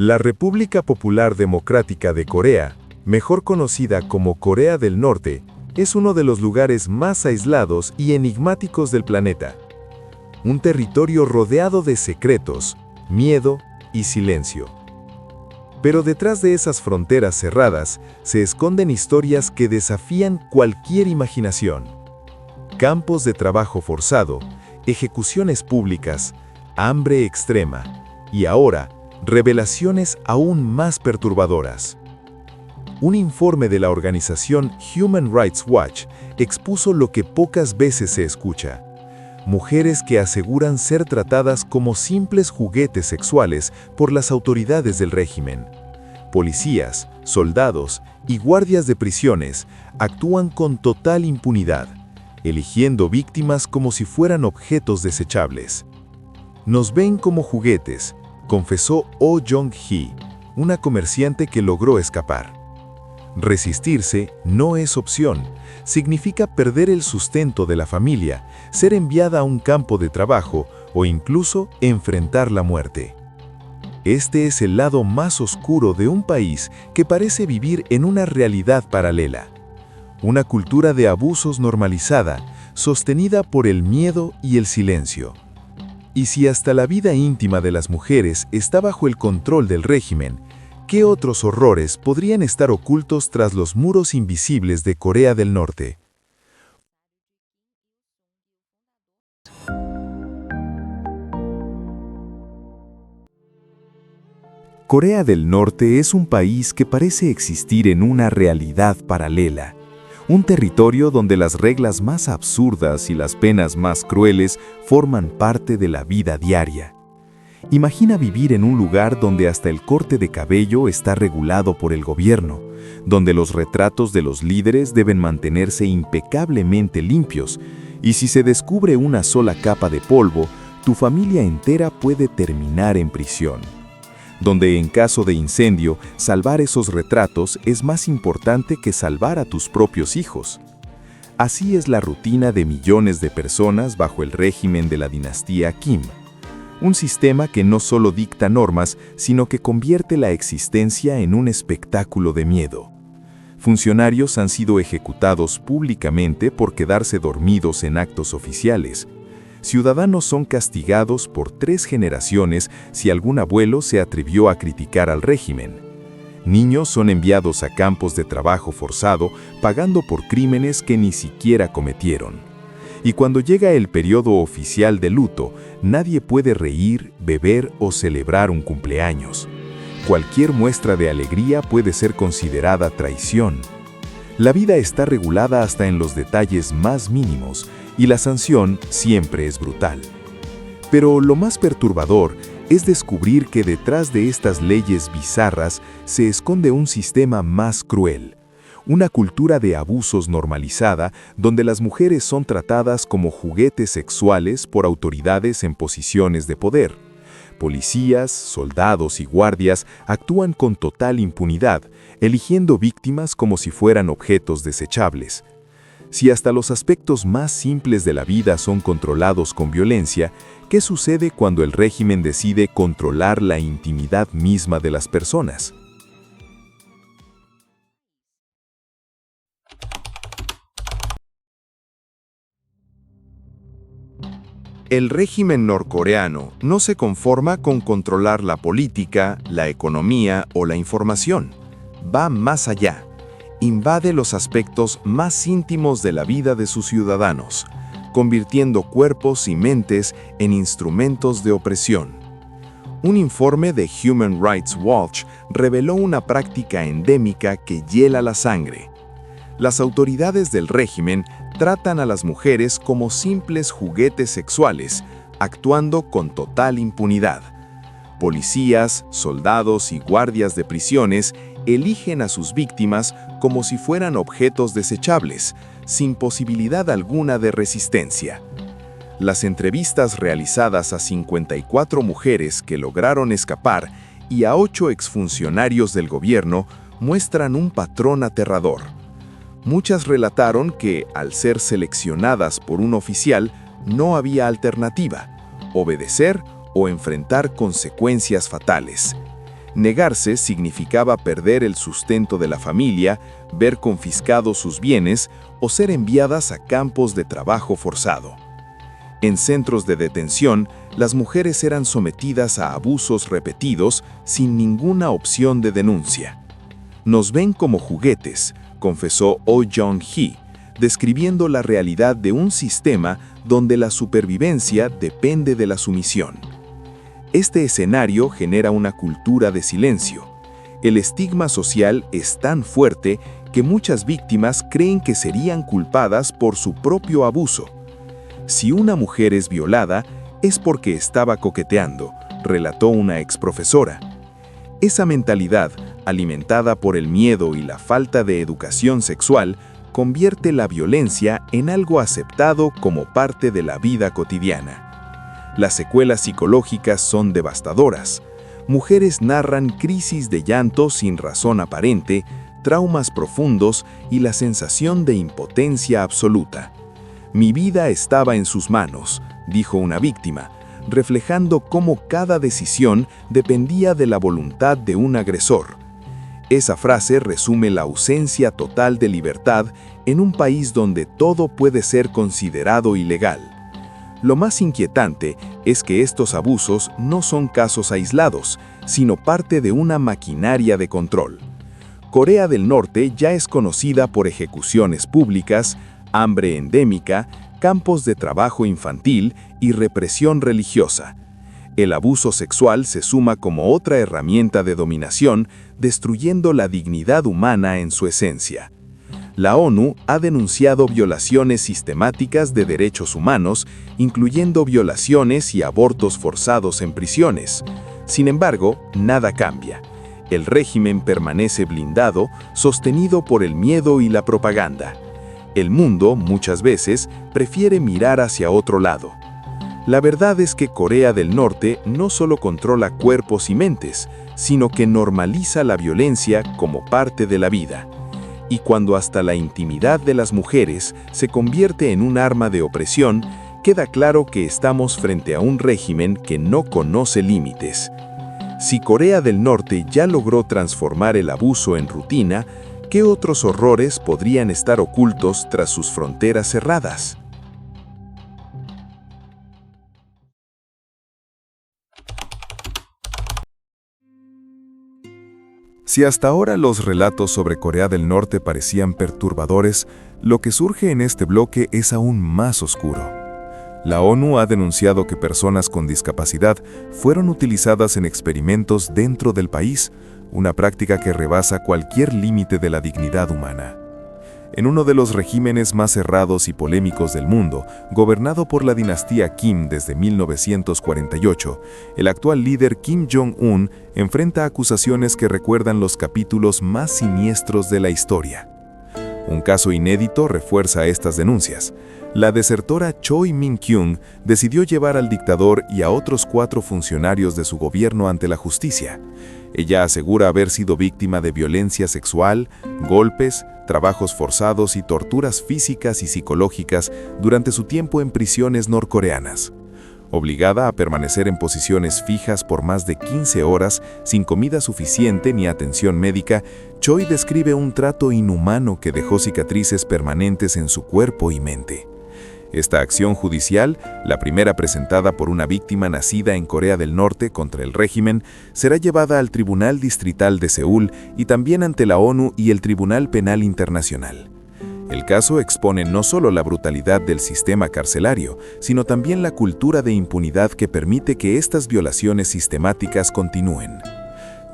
La República Popular Democrática de Corea, mejor conocida como Corea del Norte, es uno de los lugares más aislados y enigmáticos del planeta. Un territorio rodeado de secretos, miedo y silencio. Pero detrás de esas fronteras cerradas se esconden historias que desafían cualquier imaginación. Campos de trabajo forzado, ejecuciones públicas, hambre extrema y ahora, revelaciones aún más perturbadoras. Un informe de la organización Human Rights Watch expuso lo que pocas veces se escucha. Mujeres que aseguran ser tratadas como simples juguetes sexuales por las autoridades del régimen. Policías, soldados y guardias de prisiones actúan con total impunidad, eligiendo víctimas como si fueran objetos desechables. Nos ven como juguetes, confesó Oh Jong-hee, una comerciante que logró escapar. Resistirse no es opción, significa perder el sustento de la familia, ser enviada a un campo de trabajo o incluso enfrentar la muerte. Este es el lado más oscuro de un país que parece vivir en una realidad paralela. Una cultura de abusos normalizada, sostenida por el miedo y el silencio. Y si hasta la vida íntima de las mujeres está bajo el control del régimen, ¿qué otros horrores podrían estar ocultos tras los muros invisibles de Corea del Norte? Corea del Norte es un país que parece existir en una realidad paralela. Un territorio donde las reglas más absurdas y las penas más crueles forman parte de la vida diaria. Imagina vivir en un lugar donde hasta el corte de cabello está regulado por el gobierno, donde los retratos de los líderes deben mantenerse impecablemente limpios, y si se descubre una sola capa de polvo, tu familia entera puede terminar en prisión. Donde en caso de incendio, salvar esos retratos es más importante que salvar a tus propios hijos. Así es la rutina de millones de personas bajo el régimen de la dinastía Kim. Un sistema que no solo dicta normas, sino que convierte la existencia en un espectáculo de miedo. Funcionarios han sido ejecutados públicamente por quedarse dormidos en actos oficiales. Ciudadanos son castigados por 3 generaciones si algún abuelo se atrevió a criticar al régimen. Niños son enviados a campos de trabajo forzado pagando por crímenes que ni siquiera cometieron. Y cuando llega el periodo oficial de luto, nadie puede reír, beber o celebrar un cumpleaños. Cualquier muestra de alegría puede ser considerada traición. La vida está regulada hasta en los detalles más mínimos, y la sanción siempre es brutal. Pero lo más perturbador es descubrir que detrás de estas leyes bizarras se esconde un sistema más cruel. Una cultura de abusos normalizada donde las mujeres son tratadas como juguetes sexuales por autoridades en posiciones de poder. Policías, soldados y guardias actúan con total impunidad, eligiendo víctimas como si fueran objetos desechables. Si hasta los aspectos más simples de la vida son controlados con violencia, ¿qué sucede cuando el régimen decide controlar la intimidad misma de las personas? El régimen norcoreano no se conforma con controlar la política, la economía o la información. Va más allá. Invade los aspectos más íntimos de la vida de sus ciudadanos, convirtiendo cuerpos y mentes en instrumentos de opresión. Un informe de Human Rights Watch reveló una práctica endémica que hiela la sangre. Las autoridades del régimen tratan a las mujeres como simples juguetes sexuales, actuando con total impunidad. Policías, soldados y guardias de prisiones eligen a sus víctimas como si fueran objetos desechables, sin posibilidad alguna de resistencia. Las entrevistas realizadas a 54 mujeres que lograron escapar y a 8 exfuncionarios del gobierno muestran un patrón aterrador. Muchas relataron que, al ser seleccionadas por un oficial, no había alternativa: obedecer o enfrentar consecuencias fatales. Negarse significaba perder el sustento de la familia, ver confiscados sus bienes o ser enviadas a campos de trabajo forzado. En centros de detención, las mujeres eran sometidas a abusos repetidos sin ninguna opción de denuncia. Nos ven como juguetes, confesó Oh Jong-hee, describiendo la realidad de un sistema donde la supervivencia depende de la sumisión. Este escenario genera una cultura de silencio. El estigma social es tan fuerte que muchas víctimas creen que serían culpadas por su propio abuso. Si una mujer es violada, es porque estaba coqueteando, relató una exprofesora. Esa mentalidad, alimentada por el miedo y la falta de educación sexual, convierte la violencia en algo aceptado como parte de la vida cotidiana. Las secuelas psicológicas son devastadoras. Mujeres narran crisis de llanto sin razón aparente, traumas profundos y la sensación de impotencia absoluta. Mi vida estaba en sus manos, dijo una víctima, reflejando cómo cada decisión dependía de la voluntad de un agresor. Esa frase resume la ausencia total de libertad en un país donde todo puede ser considerado ilegal. Lo más inquietante es que estos abusos no son casos aislados, sino parte de una maquinaria de control. Corea del Norte ya es conocida por ejecuciones públicas, hambre endémica, campos de trabajo infantil y represión religiosa. El abuso sexual se suma como otra herramienta de dominación, destruyendo la dignidad humana en su esencia. La ONU ha denunciado violaciones sistemáticas de derechos humanos, incluyendo violaciones y abortos forzados en prisiones. Sin embargo, nada cambia. El régimen permanece blindado, sostenido por el miedo y la propaganda. El mundo, muchas veces, prefiere mirar hacia otro lado. La verdad es que Corea del Norte no solo controla cuerpos y mentes, sino que normaliza la violencia como parte de la vida. Y cuando hasta la intimidad de las mujeres se convierte en un arma de opresión, queda claro que estamos frente a un régimen que no conoce límites. Si Corea del Norte ya logró transformar el abuso en rutina, ¿qué otros horrores podrían estar ocultos tras sus fronteras cerradas? Si hasta ahora los relatos sobre Corea del Norte parecían perturbadores, lo que surge en este bloque es aún más oscuro. La ONU ha denunciado que personas con discapacidad fueron utilizadas en experimentos dentro del país, una práctica que rebasa cualquier límite de la dignidad humana. En uno de los regímenes más cerrados y polémicos del mundo, gobernado por la dinastía Kim desde 1948, el actual líder Kim Jong-un enfrenta acusaciones que recuerdan los capítulos más siniestros de la historia. Un caso inédito refuerza estas denuncias. La desertora Choi Min-kyung decidió llevar al dictador y a otros 4 funcionarios de su gobierno ante la justicia. Ella asegura haber sido víctima de violencia sexual, golpes, trabajos forzados y torturas físicas y psicológicas durante su tiempo en prisiones norcoreanas. Obligada a permanecer en posiciones fijas por más de 15 horas, sin comida suficiente ni atención médica, Choi describe un trato inhumano que dejó cicatrices permanentes en su cuerpo y mente. Esta acción judicial, la primera presentada por una víctima nacida en Corea del Norte contra el régimen, será llevada al Tribunal Distrital de Seúl y también ante la ONU y el Tribunal Penal Internacional. El caso expone no solo la brutalidad del sistema carcelario, sino también la cultura de impunidad que permite que estas violaciones sistemáticas continúen.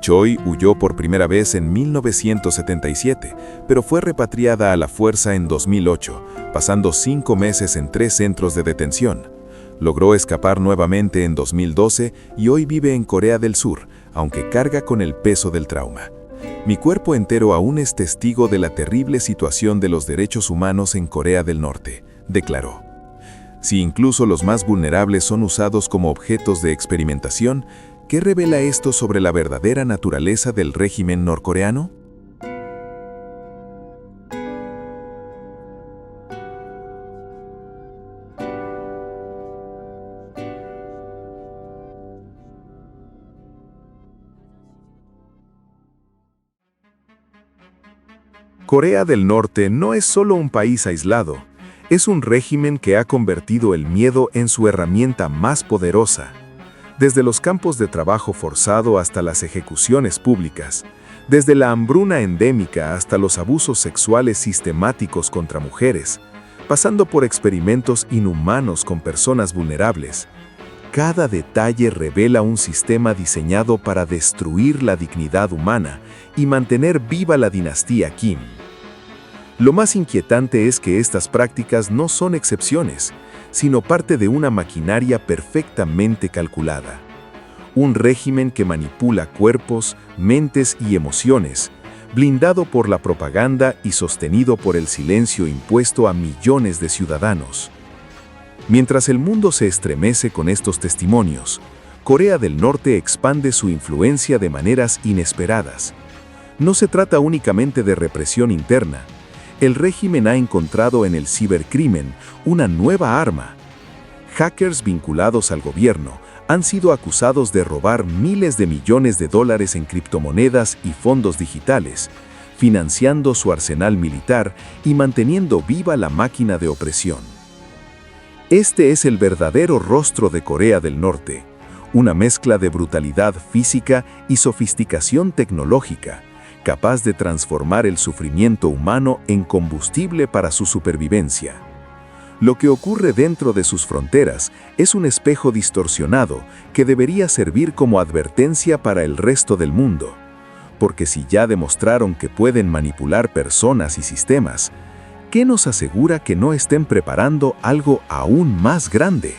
Choi huyó por primera vez en 1977, pero fue repatriada a la fuerza en 2008, pasando 5 meses en 3 centros de detención. Logró escapar nuevamente en 2012 y hoy vive en Corea del Sur, aunque carga con el peso del trauma. Mi cuerpo entero aún es testigo de la terrible situación de los derechos humanos en Corea del Norte, declaró. Si incluso los más vulnerables son usados como objetos de experimentación, ¿qué revela esto sobre la verdadera naturaleza del régimen norcoreano? Corea del Norte no es solo un país aislado, es un régimen que ha convertido el miedo en su herramienta más poderosa. Desde los campos de trabajo forzado hasta las ejecuciones públicas, desde la hambruna endémica hasta los abusos sexuales sistemáticos contra mujeres, pasando por experimentos inhumanos con personas vulnerables, cada detalle revela un sistema diseñado para destruir la dignidad humana y mantener viva la dinastía Kim. Lo más inquietante es que estas prácticas no son excepciones, sino parte de una maquinaria perfectamente calculada. Un régimen que manipula cuerpos, mentes y emociones, blindado por la propaganda y sostenido por el silencio impuesto a millones de ciudadanos. Mientras el mundo se estremece con estos testimonios, Corea del Norte expande su influencia de maneras inesperadas. No se trata únicamente de represión interna. El régimen ha encontrado en el cibercrimen una nueva arma. Hackers vinculados al gobierno han sido acusados de robar miles de millones de dólares en criptomonedas y fondos digitales, financiando su arsenal militar y manteniendo viva la máquina de opresión. Este es el verdadero rostro de Corea del Norte, una mezcla de brutalidad física y sofisticación tecnológica, capaz de transformar el sufrimiento humano en combustible para su supervivencia. Lo que ocurre dentro de sus fronteras es un espejo distorsionado que debería servir como advertencia para el resto del mundo, porque si ya demostraron que pueden manipular personas y sistemas, ¿qué nos asegura que no estén preparando algo aún más grande?